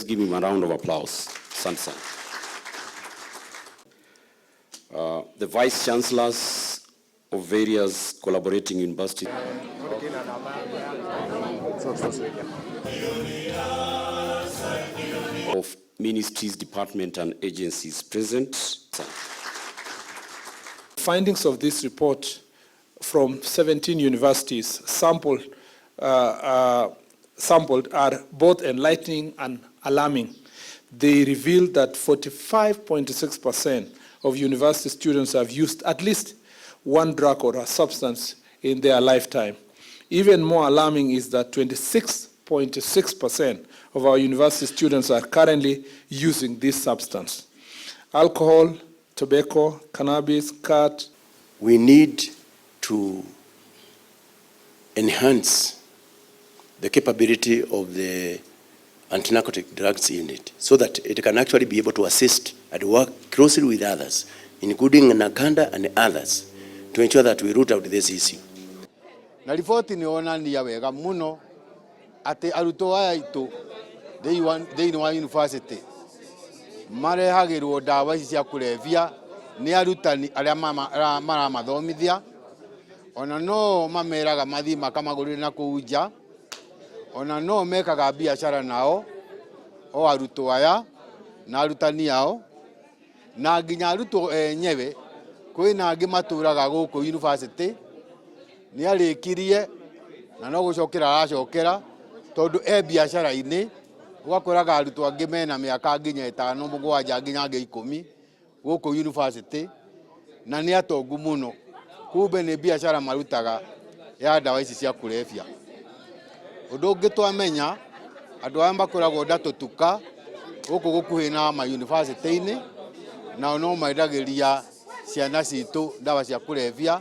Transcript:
Let's give him a round of applause. Sansan. The vice chancellors of various collaborating universities of ministries, departments, and agencies present. Findings of this report from 17 universities sampled are both enlightening and alarming. They reveal that 45.6% of university students have used at least one drug or a substance in their lifetime. Even more alarming is that 26.6% of our university students are currently using this substance. Alcohol, tobacco, cannabis, cat. We need to enhance the capability of the anti-narcotic drugs unit so that it can actually be able to assist and work closely with others, including NACADA and others, to ensure that we root out this issue. Na riboti nĩyonania wega mũno atĩ arutwo aya aitũ thĩinĩ wa university marehagĩrwo ndawa ici cia kũrebia nĩ arutani arĩa maramathomithia, ona no mameraga mathi makamagũrĩre na kũu nja, ona no mekaga biacara nao o arutwo aya na arutani ao, na nginya arutwo enyewe kwĩna angĩ matũraga gũkũ university nĩ arĩkirie na no gũcokera aracokera tondũ biacara-inĩ ũgakoraga arutwo angĩ mena mĩaka nginya 5, 7 nginya 10 gũkũ university na nĩ atongu mũno, kumbe nĩ biacara marutaga ya ndawa ici cia kũrebia. Ũndũ ũngĩ twamenya andũ aya makoragwo ndatũtuka gũkũ gũkuhĩ na mauniversity-inĩ, nao no mendagĩria ciana citũ ndawa cia kũrebia